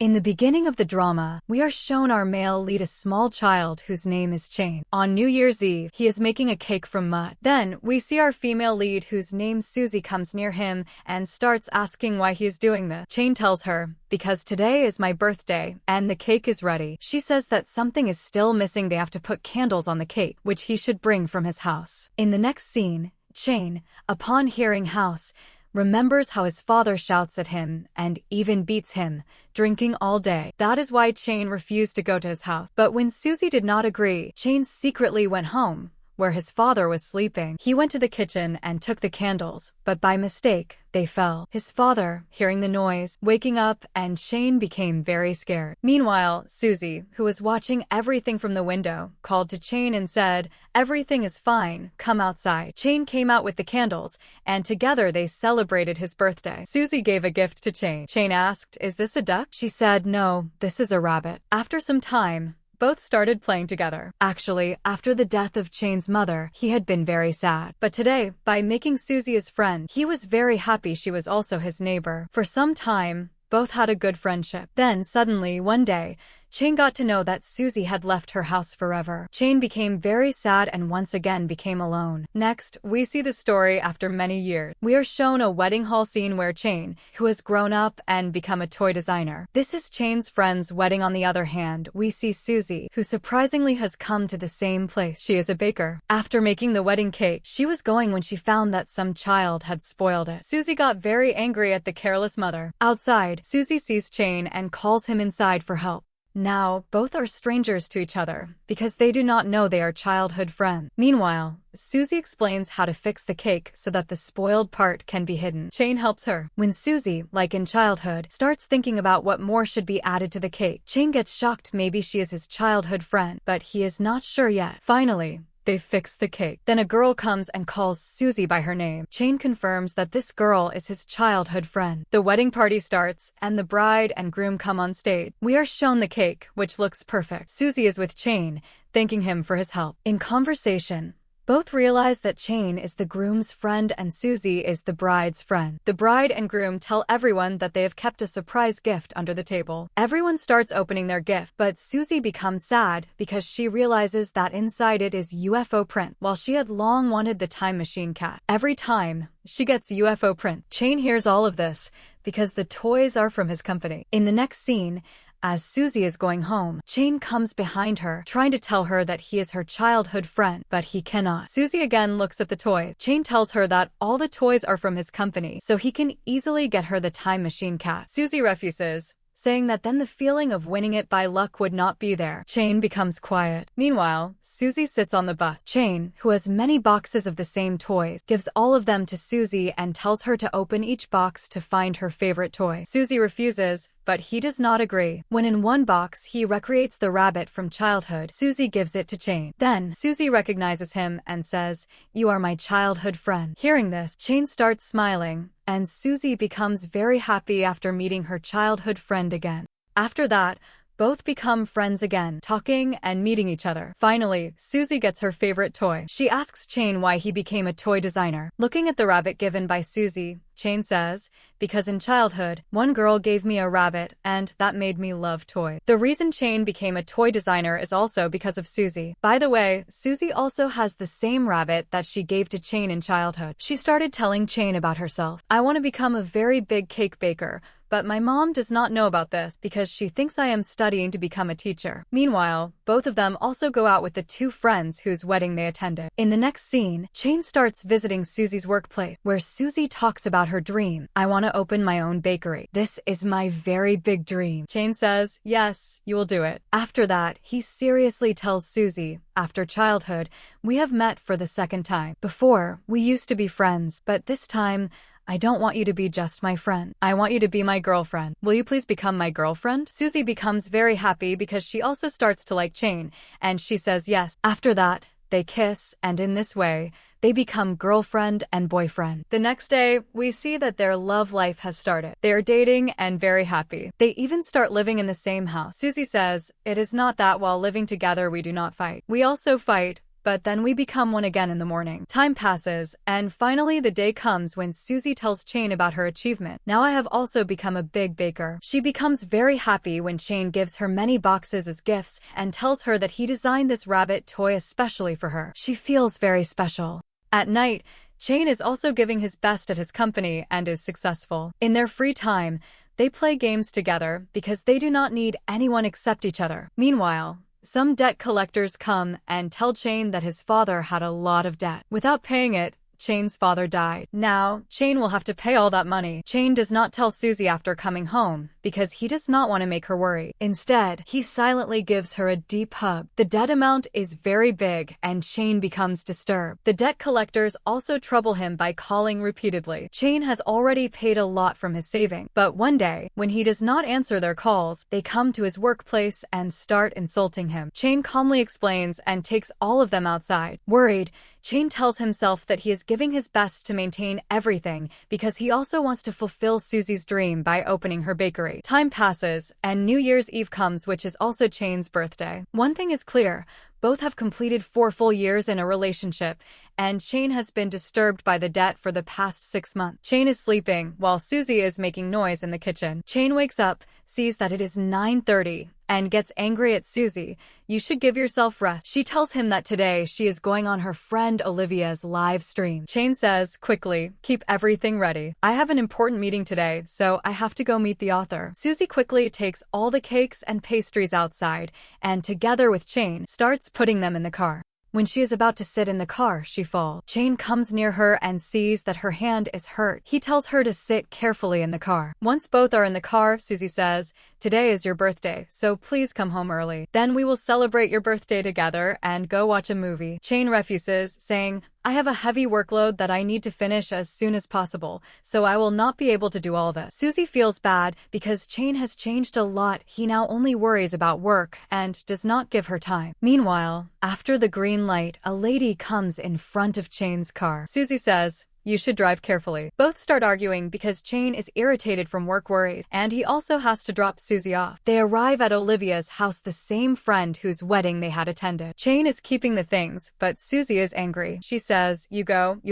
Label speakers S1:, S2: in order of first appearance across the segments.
S1: In the beginning of the drama, we are shown our male lead a small child whose name is Chain. On New Year's Eve, he is making a cake from mud. Then, we see our female lead whose name Susie comes near him and starts asking why he is doing this. Chain tells her, "Because today is my birthday, and the cake is ready." She says that something is still missing. They have to put candles on the cake, which he should bring from his house. In the next scene, Chain, upon hearing house, remembers how his father shouts at him and even beats him, drinking all day. That is why Chain refused to go to his house. But when Susie did not agree, Chain secretly went home, where his father was sleeping. He went to the kitchen and took the candles, but by mistake, they fell. His father, hearing the noise, waking up, and Chain became very scared. Meanwhile, Susie, who was watching everything from the window, called to Chain and said, "Everything is fine, come outside." Chain came out with the candles, and together they celebrated his birthday. Susie gave a gift to Chain. Chain asked, "Is this a duck?" She said, "No, this is a rabbit." After some time, both started playing together. Actually, after the death of Chain's mother, he had been very sad. But today, by making Susie his friend, he was very happy she was also his neighbor. For some time, both had a good friendship. Then, suddenly, one day, Chain got to know that Susie had left her house forever. Chain became very sad and once again became alone. Next, we see the story after many years. We are shown a wedding hall scene where Chain, who has grown up and become a toy designer. This is Chain's friend's wedding. On the other hand, we see Susie, who surprisingly has come to the same place. She is a baker. After making the wedding cake, she was going when she found that some child had spoiled it. Susie got very angry at the careless mother. Outside, Susie sees Chain and calls him inside for help. Now, both are strangers to each other, because they do not know they are childhood friends. Meanwhile, Susie explains how to fix the cake so that the spoiled part can be hidden. Chain helps her. When Susie, like in childhood, starts thinking about what more should be added to the cake, Chain gets shocked. Maybe she is his childhood friend, but he is not sure yet. Finally, they fix the cake. Then a girl comes and calls Susie by her name. Chain confirms that this girl is his childhood friend. The wedding party starts, and the bride and groom come on stage. We are shown the cake, which looks perfect. Susie is with Chain, thanking him for his help. In conversation, both realize that Chain is the groom's friend and Susie is the bride's friend. The bride and groom tell everyone that they have kept a surprise gift under the table. Everyone starts opening their gift, but Susie becomes sad because she realizes that inside it is UFO print, while she had long wanted the time machine cat. Every time she gets UFO print, Chain hears all of this because the toys are from his company. In the next scene, as Susie is going home, Chain comes behind her, trying to tell her that he is her childhood friend, but he cannot. Susie again looks at the toys. Chain tells her that all the toys are from his company, so he can easily get her the time machine cat. Susie refuses, saying that then the feeling of winning it by luck would not be there. Chain becomes quiet. Meanwhile, Susie sits on the bus. Chain, who has many boxes of the same toys, gives all of them to Susie and tells her to open each box to find her favorite toy. Susie refuses, but he does not agree. When in one box he recreates the rabbit from childhood, Susie gives it to Chain. Then, Susie recognizes him and says, "You are my childhood friend." Hearing this, Chain starts smiling, and Susie becomes very happy after meeting her childhood friend again. After that, both become friends again, talking and meeting each other. Finally, Susie gets her favorite toy. She asks Chain why he became a toy designer. Looking at the rabbit given by Susie, Chain says, "Because in childhood, one girl gave me a rabbit, and that made me love toys." The reason Chain became a toy designer is also because of Susie. By the way, Susie also has the same rabbit that she gave to Chain in childhood. She started telling Chain about herself. "I want to become a very big cake baker, but my mom does not know about this because she thinks I am studying to become a teacher." Meanwhile, both of them also go out with the two friends whose wedding they attended. In the next scene, Chain starts visiting Susie's workplace, where Susie talks about her dream. "I want to open my own bakery. This is my very big dream." Chain says, "Yes, you will do it." After that, he seriously tells Susie, "After childhood, we have met for the second time. Before, we used to be friends, but this time, I don't want you to be just my friend. I want you to be my girlfriend. Will you please become my girlfriend?" Susie becomes very happy because she also starts to like Chain, and she says yes. After that, they kiss, and in this way, they become girlfriend and boyfriend. The next day, we see that their love life has started. They are dating and very happy. They even start living in the same house. Susie says, "It is not that while living together we do not fight. We also fight, but then we become one again in the morning. Time passes, and finally the day comes when Suzy tells Chain about her achievement. Now I have also become a big baker. She becomes very happy when Chain gives her many boxes as gifts and tells her that he designed this rabbit toy especially for her. She feels very special. At night, Chain is also giving his best at his company and is successful. In their free time, they play games together because they do not need anyone except each other. Meanwhile, some debt collectors come and tell Chain that his father had a lot of debt. Without paying it, Chain's father died. Now, Chain will have to pay all that money. Chain does not tell Suzy after coming home because he does not want to make her worry. Instead, he silently gives her a deep hug. The debt amount is very big and Chain becomes disturbed. The debt collectors also trouble him by calling repeatedly. Chain has already paid a lot from his saving, but one day, when he does not answer their calls, they come to his workplace and start insulting him. Chain calmly explains and takes all of them outside. Worried, Chain tells himself that he is giving his best to maintain everything because he also wants to fulfill Suzy's dream by opening her bakery. Time passes, and New Year's Eve comes, which is also Chain's birthday. One thing is clear. Both have completed 4 full years in a relationship, and Chain has been disturbed by the debt for the past 6 months. Chain is sleeping, while Suzy is making noise in the kitchen. Chain wakes up, sees that it is 9:30, and gets angry at Suzy. You should give yourself rest. She tells him that today she is going on her friend Olivia's live stream. Chain says, quickly, keep everything ready. I have an important meeting today, so I have to go meet the author. Suzy quickly takes all the cakes and pastries outside, and together with Chain, starts putting them in the car. When she is about to sit in the car, she falls. Chain comes near her and sees that her hand is hurt. He tells her to sit carefully in the car. Once both are in the car, Suzy says, today is your birthday, so please come home early. Then we will celebrate your birthday together and go watch a movie. Chain refuses, saying, I have a heavy workload that I need to finish as soon as possible, so I will not be able to do all this. Suzy feels bad because Chain has changed a lot. He now only worries about work and does not give her time. Meanwhile, after the green light, a lady comes in front of Chain's car. Suzy says, you should drive carefully. Both start arguing because Chain is irritated from work worries, and he also has to drop Suzy off. They arrive at Olivia's house, the same friend whose wedding they had attended. Chain is keeping the things, but Suzy is angry. She says, you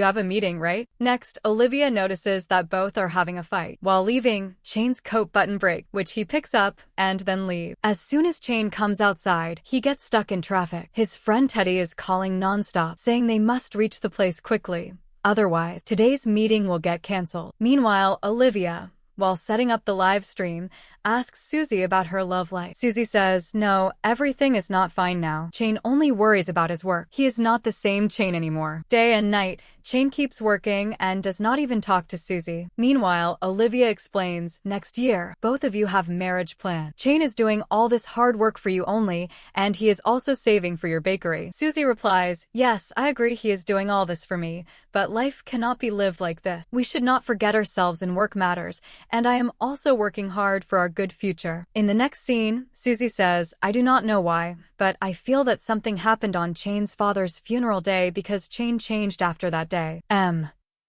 S1: have a meeting, right? Next, Olivia notices that both are having a fight. While leaving, Chain's coat button breaks, which he picks up and then leaves. As soon as Chain comes outside, he gets stuck in traffic. His friend Teddy is calling nonstop, saying they must reach the place quickly. Otherwise, today's meeting will get cancelled. Meanwhile, Olivia, while setting up the live stream, asks Suzy about her love life. Suzy says, no, everything is not fine now. Chain only worries about his work. He is not the same Chain anymore. Day and night, Chain keeps working and does not even talk to Suzy. Meanwhile, Olivia explains, next year, both of you have marriage plan. Chain is doing all this hard work for you only, and he is also saving for your bakery. Suzy replies, yes, I agree he is doing all this for me, but life cannot be lived like this. We should not forget ourselves in work matters, and I am also working hard for our good future. In the next scene, Suzy says, I do not know why, but I feel that something happened on Chain's father's funeral day because Chain changed after that day.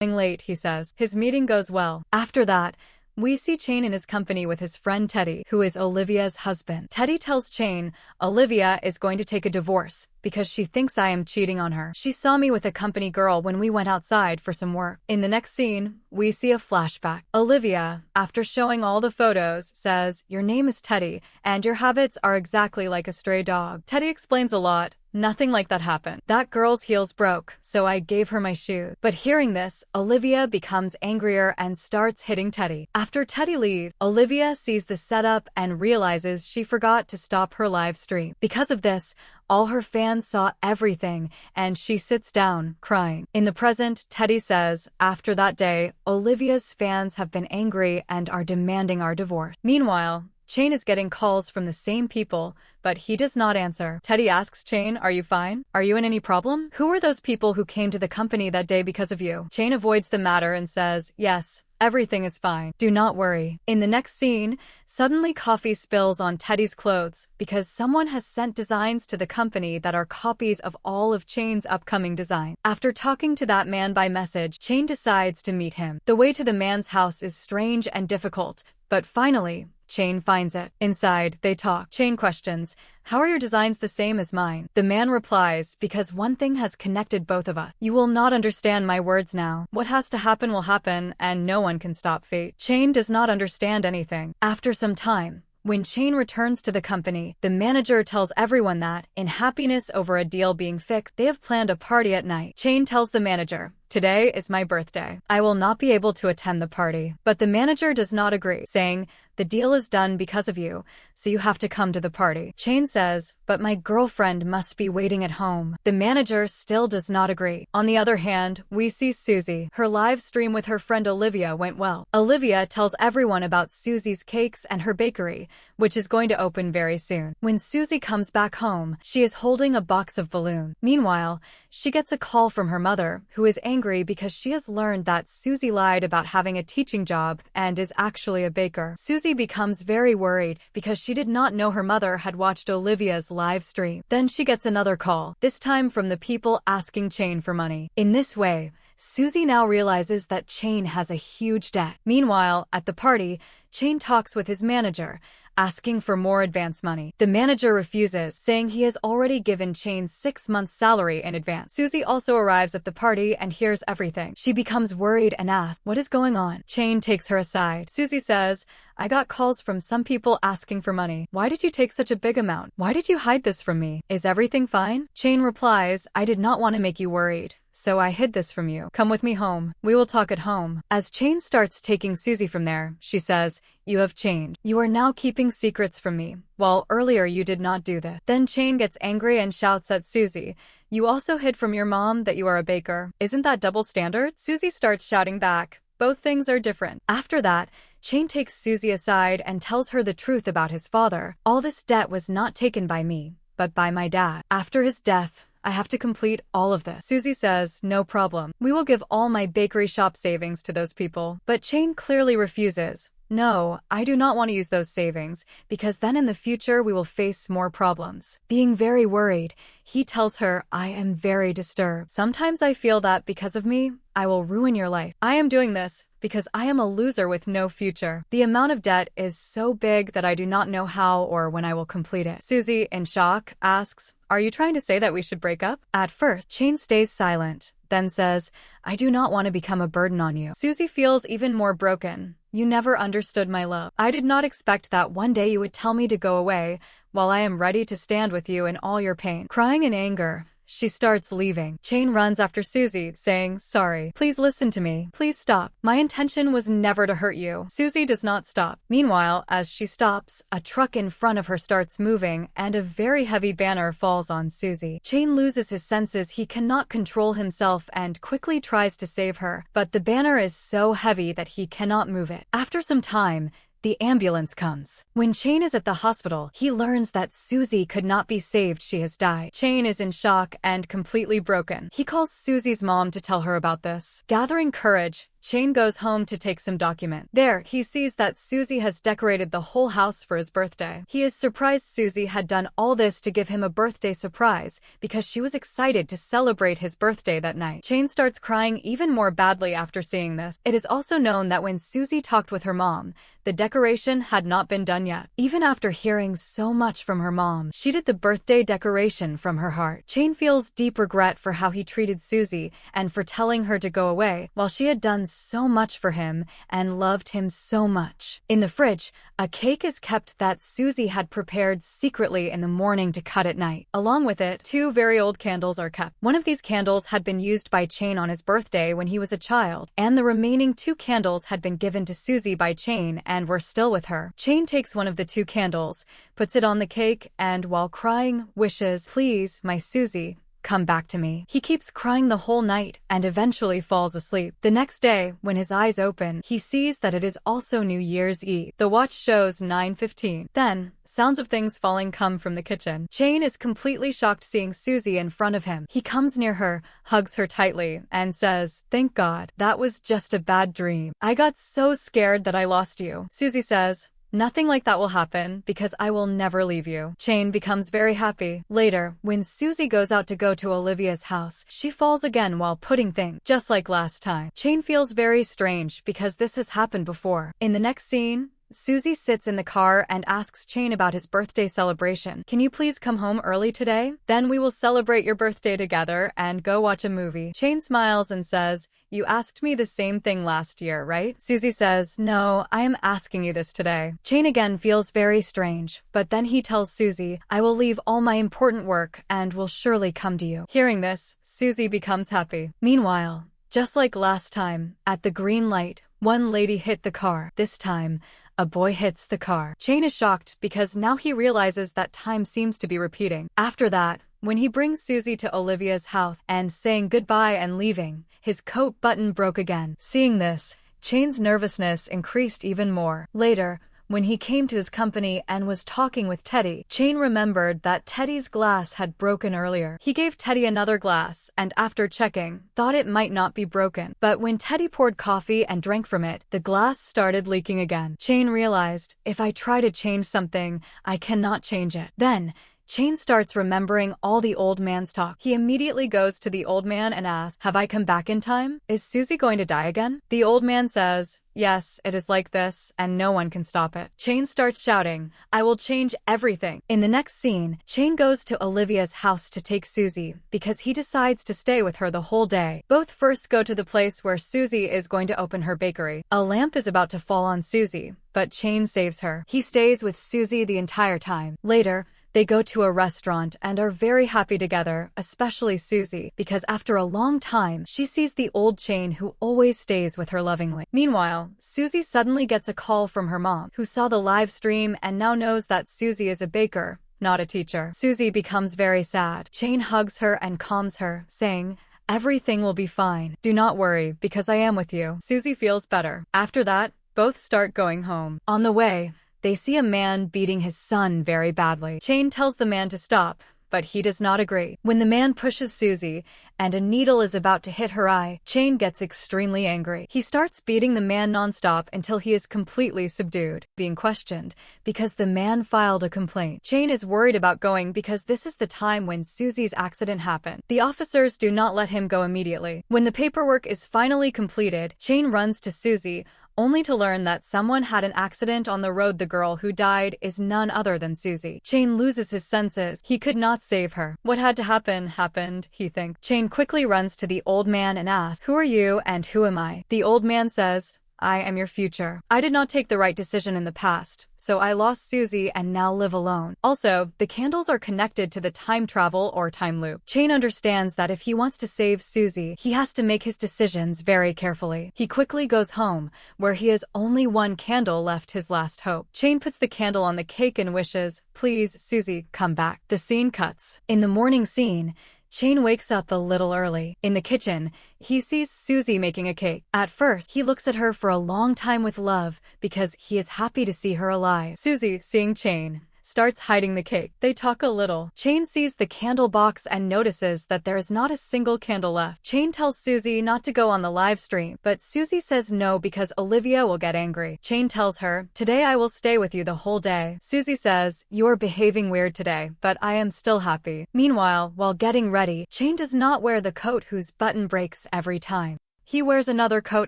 S1: Late, he says. His meeting goes well. After that, we see Chain in his company with his friend Teddy, who is Olivia's husband. Teddy tells Chain, Olivia is going to take a divorce because she thinks I am cheating on her. She saw me with a company girl when we went outside for some work. In the next scene, we see a flashback. Olivia, after showing all the photos, says, your name is Teddy, and your habits are exactly like a stray dog. Teddy explains a lot. Nothing like that happened. That girl's heels broke, so I gave her my shoe. But hearing this, Olivia becomes angrier and starts hitting Teddy. After Teddy leaves, Olivia sees the setup and realizes she forgot to stop her live stream. Because of this, all her fans saw everything, and she sits down, crying. In the present, Teddy says, after that day, Olivia's fans have been angry and are demanding our divorce. Meanwhile, Chain is getting calls from the same people, but he does not answer. Teddy asks Chain, are you fine? Are you in any problem? Who are those people who came to the company that day because of you? Chain avoids the matter and says, yes, everything is fine. Do not worry. In the next scene, suddenly coffee spills on Teddy's clothes because someone has sent designs to the company that are copies of all of Chain's upcoming designs. After talking to that man by message, Chain decides to meet him. The way to the man's house is strange and difficult, but finally, Chain finds it. Inside, they talk. Chain questions, "How are your designs the same as mine?" The man replies, "Because one thing has connected both of us. You will not understand my words now. What has to happen will happen, and no one can stop fate." Chain does not understand anything. After some time, when Chain returns to the company, the manager tells everyone that, in happiness over a deal being fixed, they have planned a party at night. Chain tells the manager, "Today is my birthday. I will not be able to attend the party." But the manager does not agree, saying, "The deal is done because of you, so you have to come to the party." Chain says, "But my girlfriend must be waiting at home." The manager still does not agree. On the other hand, we see Suzy. Her live stream with her friend Olivia went well. Olivia tells everyone about Suzy's cakes and her bakery, which is going to open very soon. When Suzy comes back home, she is holding a box of balloons. Meanwhile, she gets a call from her mother, who is angry because she has learned that Suzy lied about having a teaching job and is actually a baker. Suzy becomes very worried because she did not know her mother had watched Olivia's live stream. Then she gets another call, this time from the people asking Chain for money. In this way, Suzy now realizes that Chain has a huge debt. Meanwhile, at the party, Chain talks with his manager, asking for more advance money. The manager refuses, saying he has already given Chain 6 months' salary in advance. Suzy also arrives at the party and hears everything. She becomes worried and asks, "What is going on?" Chain takes her aside. Suzy says, "I got calls from some people asking for money. Why did you take such a big amount? Why did you hide this from me? Is everything fine?" Chain replies, "I did not want to make you worried, so I hid this from you. Come with me home. We will talk at home." As Chain starts taking Suzy from there, she says, "You have changed. You are now keeping secrets from me, while earlier you did not do this." Then Chain gets angry and shouts at Suzy, "You also hid from your mom that you are a baker. Isn't that double standard?" Suzy starts shouting back, "Both things are different." After that, Chain takes Suzy aside and tells her the truth about his father. "All this debt was not taken by me, but by my dad. After his death, I have to complete all of this." Suzy says, "No problem. We will give all my bakery shop savings to those people." But Chain clearly refuses. "No, I do not want to use those savings, because then in the future we will face more problems." Being very worried, he tells her, "I am very disturbed. Sometimes I feel that because of me, I will ruin your life. I am doing this because I am a loser with no future. The amount of debt is so big that I do not know how or when I will complete it." Suzy, in shock, asks, "Are you trying to say that we should break up?" At first, Chain stays silent, then says, "I do not want to become a burden on you." Suzy feels even more broken. "You never understood my love. I did not expect that one day you would tell me to go away, while I am ready to stand with you in all your pain." Crying in anger, she starts leaving. Chain runs after Suzy, saying, "Sorry. Please listen to me. Please stop. My intention was never to hurt you." Suzy does not stop. Meanwhile, as she stops, a truck in front of her starts moving, and a very heavy banner falls on Suzy. Chain loses his senses. He cannot control himself and quickly tries to save her, but the banner is so heavy that he cannot move it. After some time, the ambulance comes. When Chain is at the hospital, he learns that Suzy could not be saved. She has died. Chain is in shock and completely broken. He calls Suzy's mom to tell her about this. Gathering courage, Chain goes home to take some documents. There, he sees that Suzy has decorated the whole house for his birthday. He is surprised Suzy had done all this to give him a birthday surprise, because she was excited to celebrate his birthday that night. Chain starts crying even more badly after seeing this. It is also known that when Suzy talked with her mom, the decoration had not been done yet. Even after hearing so much from her mom, she did the birthday decoration from her heart. Chain feels deep regret for how he treated Suzy and for telling her to go away, while she had done so much for him and loved him so much. In the fridge, a cake is kept that Suzy had prepared secretly in the morning to cut at night. Along with it, 2 very old candles are kept. One of these candles had been used by Chain on his birthday when he was a child, and the remaining 2 candles had been given to Suzy by Chain and were still with her. Chain takes one of the 2 candles, puts it on the cake, and while crying, wishes, "Please, my Suzy, come back to me." He keeps crying the whole night and eventually falls asleep. The next day, when his eyes open, he sees that it is also New Year's Eve. The watch shows 9:15. Then, sounds of things falling come from the kitchen. Chain is completely shocked seeing Suzy in front of him. He comes near her, hugs her tightly, and says, "Thank God. That was just a bad dream. I got so scared that I lost you." Suzy says, "Nothing like that will happen, because I will never leave you." Chain becomes very happy. Later, when Suzy goes out to go to Olivia's house, she falls again while putting things, just like last time. Chain feels very strange because this has happened before. In the next scene, Suzy sits in the car and asks Chain about his birthday celebration. Can you please come home early today? Then we will celebrate your birthday together and go watch a movie. Chain smiles and says, you asked me the same thing last year, right? Suzy says, no, I am asking you this today. Chain again feels very strange, but then he tells Suzy, I will leave all my important work and will surely come to you. Hearing this, Suzy becomes happy. Meanwhile, just like last time, at the green light, one lady hit the car. This time, a boy hits the car. Chain is shocked because now he realizes that time seems to be repeating. After that, when he brings Suzy to Olivia's house and saying goodbye and leaving, his coat button broke again. Seeing this, Chain's nervousness increased even more. Later, when he came to his company and was talking with Teddy, Chain remembered that Teddy's glass had broken earlier. He gave Teddy another glass and after checking, thought it might not be broken. But when Teddy poured coffee and drank from it, the glass started leaking again. Chain realized, if I try to change something, I cannot change it. Then, Chain starts remembering all the old man's talk. He immediately goes to the old man and asks, have I come back in time? Is Suzy going to die again? The old man says, yes, it is like this, and no one can stop it. Chain starts shouting, I will change everything. In the next scene, Chain goes to Olivia's house to take Suzy, because he decides to stay with her the whole day. Both first go to the place where Suzy is going to open her bakery. A lamp is about to fall on Suzy, but Chain saves her. He stays with Suzy the entire time. Later, they go to a restaurant and are very happy together, especially Suzy, because after a long time, she sees the old Chain who always stays with her lovingly. Meanwhile, Suzy suddenly gets a call from her mom, who saw the live stream and now knows that Suzy is a baker, not a teacher. Suzy becomes very sad. Chain hugs her and calms her, saying, everything will be fine. Do not worry, because I am with you. Suzy feels better. After that, both start going home. On the way, they see a man beating his son very badly. Chain tells the man to stop, but he does not agree. When the man pushes Suzy, and a needle is about to hit her eye, Chain gets extremely angry. He starts beating the man nonstop until he is completely subdued, being questioned, because the man filed a complaint. Chain is worried about going because this is the time when Suzy's accident happened. The officers do not let him go immediately. When the paperwork is finally completed, Chain runs to Suzy, only to learn that someone had an accident on the road. The girl who died is none other than Suzy. Chain loses his senses. He could not save her. What had to happen, happened, he thinks. Chain quickly runs to the old man and asks, who are you and who am I? The old man says, I am your future. I did not take the right decision in the past, so I lost Suzy and now live alone. Also, the candles are connected to the time travel or time loop. Chain understands that if he wants to save Suzy, he has to make his decisions very carefully. He quickly goes home, where he has only one candle left, his last hope. Chain puts the candle on the cake and wishes, please, Suzy, come back. The scene cuts. In the morning scene, Chain wakes up a little early. In the kitchen, he sees Suzy making a cake. At first, he looks at her for a long time with love because he is happy to see her alive. Suzy, seeing Chain, starts hiding the cake. They talk a little. Chain sees the candle box and notices that there is not a single candle left. Chain tells Suzy not to go on the live stream, but Suzy says no because Olivia will get angry. Chain tells her, today I will stay with you the whole day. Suzy says, you are behaving weird today, but I am still happy. Meanwhile, while getting ready, Chain does not wear the coat whose button breaks every time. He wears another coat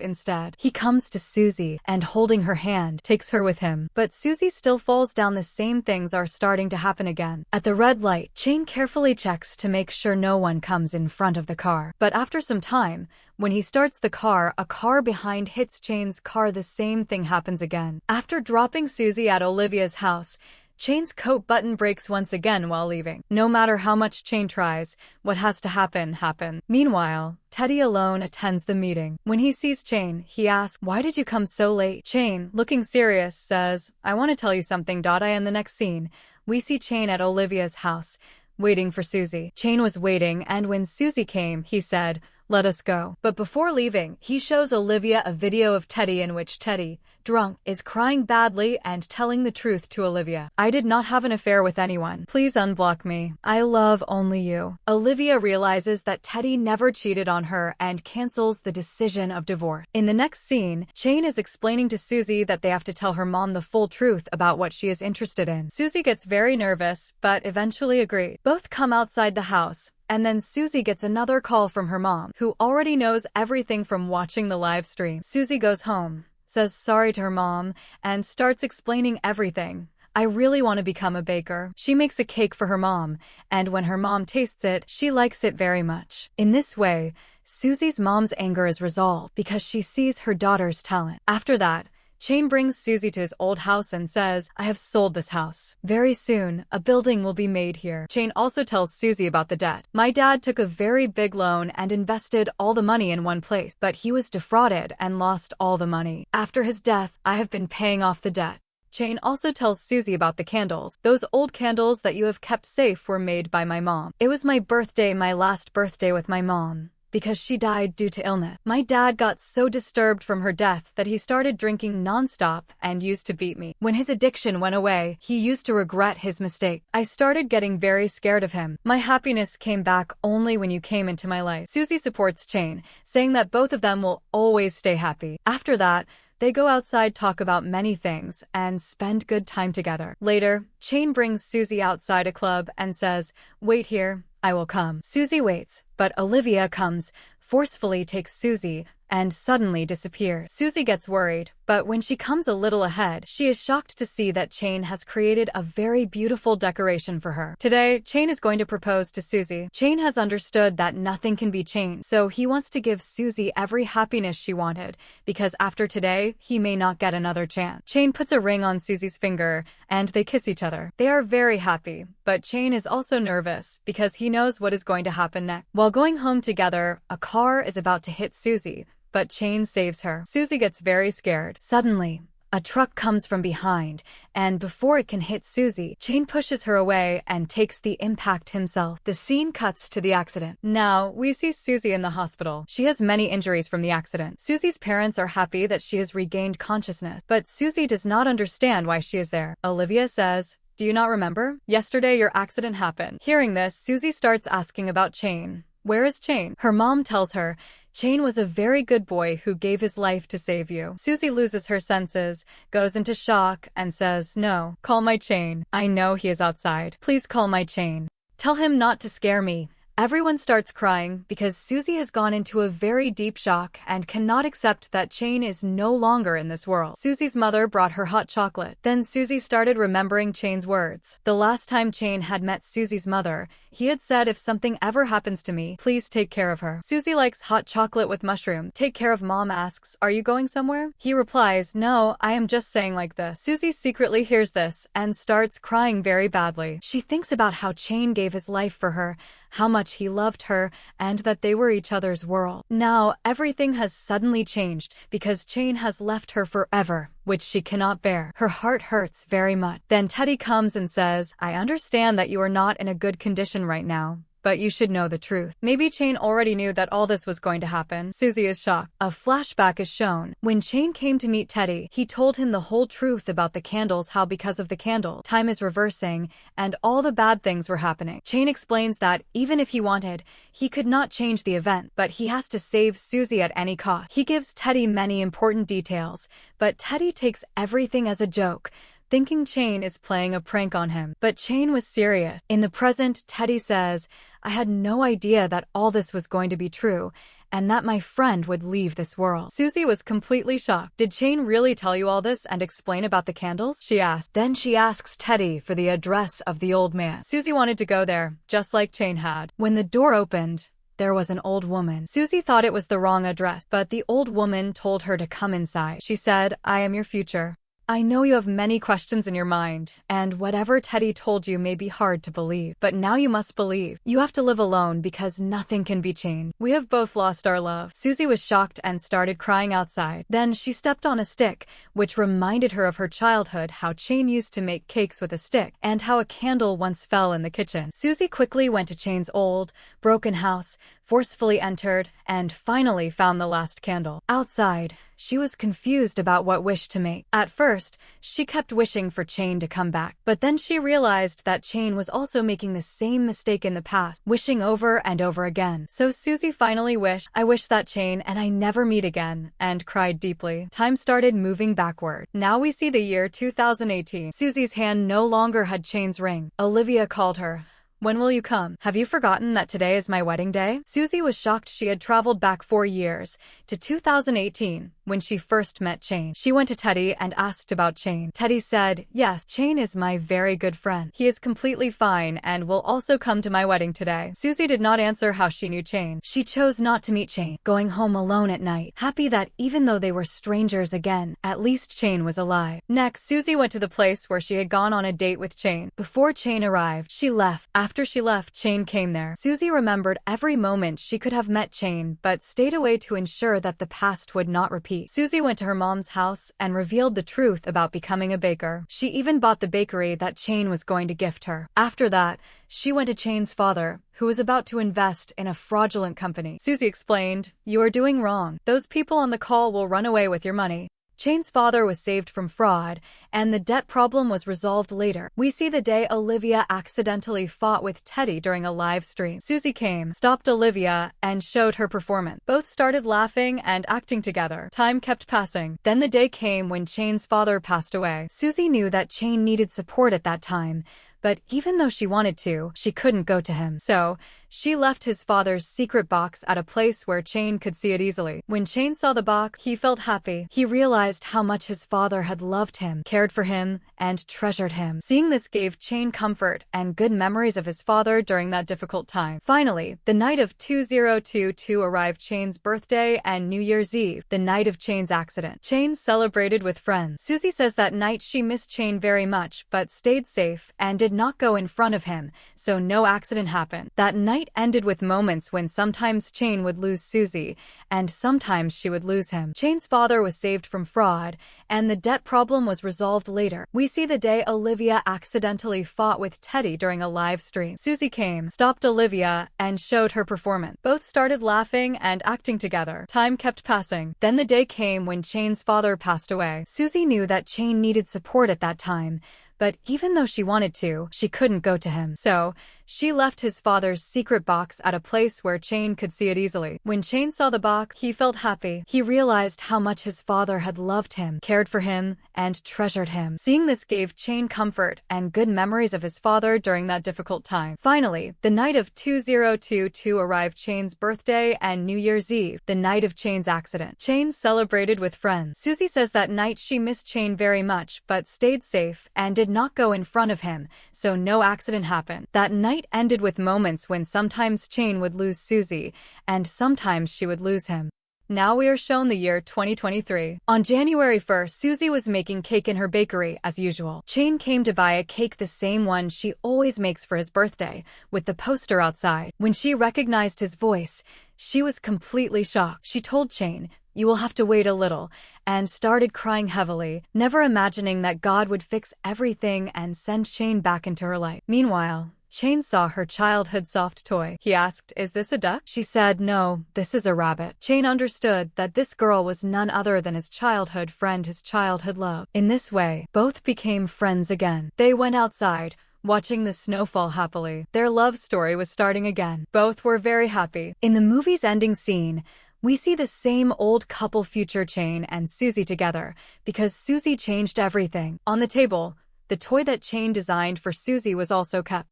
S1: instead. He comes to Suzy and holding her hand, takes her with him. But Suzy still falls down. The same things are starting to happen again. At the red light, Chain carefully checks to make sure no one comes in front of the car. But after some time, when he starts the car, a car behind hits Chain's car. The same thing happens again. After dropping Suzy at Olivia's house, Chain's coat button breaks once again while leaving. No matter how much Chain tries, what has to happen, happens. Meanwhile, Teddy alone attends the meeting. When he sees Chain, he asks, why did you come so late? Chain, looking serious, says, I want to tell you something. In the next scene, we see Chain at Olivia's house, waiting for Suzy. Chain was waiting, and when Suzy came, he said, let us go. But before leaving, he shows Olivia a video of Teddy in which Teddy, drunk, is crying badly and telling the truth to Olivia. I did not have an affair with anyone. Please unblock me. I love only you. Olivia realizes that Teddy never cheated on her and cancels the decision of divorce. In the next scene, Chain is explaining to Suzy that they have to tell her mom the full truth about what she is interested in. Suzy gets very nervous, but eventually agrees. Both come outside the house, and then Suzy gets another call from her mom, who already knows everything from watching the live stream. Suzy goes home, says sorry to her mom, and starts explaining everything. I really want to become a baker. She makes a cake for her mom, and when her mom tastes it, she likes it very much. In this way, Susie's mom's anger is resolved because she sees her daughter's talent. After that, Chain brings Susie to his old house and says, I have sold this house. Very soon, a building will be made here. Chain also tells Susie about the debt. My dad took a very big loan and invested all the money in one place, but he was defrauded and lost all the money. After his death, I have been paying off the debt. Chain also tells Susie about the candles. Those old candles that you have kept safe were made by my mom. It was my birthday, my last birthday with my mom, because she died due to illness. My dad got so disturbed from her death that he started drinking non-stop and used to beat me. When his addiction went away, he used to regret his mistake. I started getting very scared of him. My happiness came back only when you came into my life. Susie supports Chain, saying that both of them will always stay happy. After that, they go outside, talk about many things, and spend good time together. Later, Chain brings Susie outside a club and says, wait here, I will come. Susie waits, but Olivia comes, forcefully takes Susie, and suddenly disappears. Susie gets worried, but when she comes a little ahead, she is shocked to see that Chain has created a very beautiful decoration for her. Today, Chain is going to propose to Susie. Chain has understood that nothing can be changed, so he wants to give Susie every happiness she wanted, because after today, he may not get another chance. Chain puts a ring on Susie's finger, and they kiss each other. They are very happy, but Chain is also nervous because he knows what is going to happen next. While going home together, a car is about to hit Susie, but Chain saves her. Susie gets very scared. Suddenly, a truck comes from behind, and before it can hit Susie, Chain pushes her away and takes the impact himself. The scene cuts to the accident. Now, we see Susie in the hospital. She has many injuries from the accident. Susie's parents are happy that she has regained consciousness, but Susie does not understand why she is there. Olivia says, do you not remember? Yesterday your accident happened. Hearing this, Susie starts asking about Chain. Where is Chain? Her mom tells her, Chain was a very good boy who gave his life to save you. Susie loses her senses, goes into shock, and says, no, call my Chain. I know he is outside. Please call my Chain. Tell him not to scare me. Everyone starts crying because Susie has gone into a very deep shock and cannot accept that Chain is no longer in this world. Susie's mother brought her hot chocolate. Then Susie started remembering Chain's words. The last time Chain had met Susie's mother, he had said, if something ever happens to me, please take care of her. Susie likes hot chocolate with mushroom. Take care of mom asks, are you going somewhere? He replies, no, I am just saying like this. Susie secretly hears this and starts crying very badly. She thinks about how Chain gave his life for her, how much he loved her, and that they were each other's world. Now, everything has suddenly changed because Chain has left her forever, which she cannot bear. Her heart hurts very much. Then Teddy comes and says, I understand that you are not in a good condition right now, but you should know the truth. Maybe Chain already knew that all this was going to happen. Susie is shocked. A flashback is shown. When Chain came to meet Teddy, he told him the whole truth about the candles, how because of the candle, time is reversing, and all the bad things were happening. Chain explains that even if he wanted, he could not change the event, but he has to save Susie at any cost. He gives Teddy many important details, but Teddy takes everything as a joke, thinking Chain is playing a prank on him. But Chain was serious. In the present, Teddy says, I had no idea that all this was going to be true, and that my friend would leave this world. Susie was completely shocked. Did Chain really tell you all this and explain about the candles? She asked. Then she asks Teddy for the address of the old man. Susie wanted to go there, just like Chain had. When the door opened, there was an old woman. Susie thought it was the wrong address, but the old woman told her to come inside. She said, I am your future. I know you have many questions in your mind, and whatever Teddy told you may be hard to believe, but now you must believe. You have to live alone because nothing can be changed. We have both lost our love. Susie was shocked and started crying outside. Then she stepped on a stick, which reminded her of her childhood, how Chain used to make cakes with a stick, and how a candle once fell in the kitchen. Susie quickly went to Chain's old, broken house, forcefully entered, and finally found the last candle. Outside, she was confused about what wish to make. At first, she kept wishing for Chain to come back, but then she realized that Chain was also making the same mistake in the past, wishing over and over again. So Susie finally wished, I wish that Chain and I never meet again, and cried deeply. Time started moving backward. Now we see the year 2018. Susie's hand no longer had Chain's ring. Olivia called her. When will you come? Have you forgotten that today is my wedding day? Suzy was shocked. She had traveled back 4 years, to 2018, when she first met Chain. She went to Teddy and asked about Chain. Teddy said, yes, Chain is my very good friend. He is completely fine and will also come to my wedding today. Suzy did not answer how she knew Chain. She chose not to meet Chain, going home alone at night, happy that even though they were strangers again, at least Chain was alive. Next, Suzy went to the place where she had gone on a date with Chain. Before Chain arrived, she left. After she left, Chain came there. Suzy remembered every moment she could have met Chain, but stayed away to ensure that the past would not repeat. Suzy went to her mom's house and revealed the truth about becoming a baker. She even bought the bakery that Chain was going to gift her. After that, she went to Chain's father, who was about to invest in a fraudulent company. Suzy explained, you are doing wrong. Those people on the call will run away with your money. Chain's father was saved from fraud, and the debt problem was resolved later. We see the day Olivia accidentally fought with Teddy during a live stream. Suzy came, stopped Olivia, and showed her performance. Both started laughing and acting together. Time kept passing. Then the day came when Chain's father passed away. Suzy knew that Chain needed support at that time, but even though she wanted to, she couldn't go to him. So, she left his father's secret box at a place where Chain could see it easily. When Chain saw the box, he felt happy. He realized how much his father had loved him, cared for him, and treasured him. Seeing this gave Chain comfort and good memories of his father during that difficult time. Finally, the night of 2022 arrived. Chain's birthday and New Year's Eve, the night of Chain's accident. Chain celebrated with friends. Suzy says that night she missed Chain very much, but stayed safe and did not go in front of him, so no accident happened. That night ended with moments when sometimes Chain would lose Suzy, and sometimes she would lose him. Chain's father was saved from fraud, and the debt problem was resolved later. We see the day Olivia accidentally fought with Teddy during a live stream. Suzy came, stopped Olivia, and showed her performance. Both started laughing and acting together. Time kept passing. Then the day came when Chain's father passed away. Suzy knew that Chain needed support at that time, but even though she wanted to, she couldn't go to him. So, she left his father's secret box at a place where Chain could see it easily. When Chain saw the box, he felt happy. He realized how much his father had loved him, cared for him, and treasured him. Seeing this gave Chain comfort and good memories of his father during that difficult time. Finally, the night of 2022 arrived. Chain's birthday and New Year's Eve, the night of Chain's accident. Chain celebrated with friends. Suzy says that night she missed Chain very much, but stayed safe and did not go in front of him, so no accident happened. That night ended with moments when sometimes Chain would lose Suzy, and sometimes she would lose him. Now we are shown the year 2023. On January 1st, Suzy was making cake in her bakery as usual. Chain came to buy a cake, the same one she always makes for his birthday, with the poster outside. When she recognized his voice, she was completely shocked. She told Chain, you will have to wait a little, and started crying heavily, never imagining that God would fix everything and send Chain back into her life. Meanwhile, Chain saw her childhood soft toy. He asked, is this a duck? She said, no, this is a rabbit. Chain understood that this girl was none other than his childhood friend, his childhood love. In this way, both became friends again. They went outside, watching the snowfall happily. Their love story was starting again. Both were very happy. In the movie's ending scene, we see the same old couple, future Chain and Suzy together, because Suzy changed everything. On the table, the toy that Chain designed for Suzy was also kept.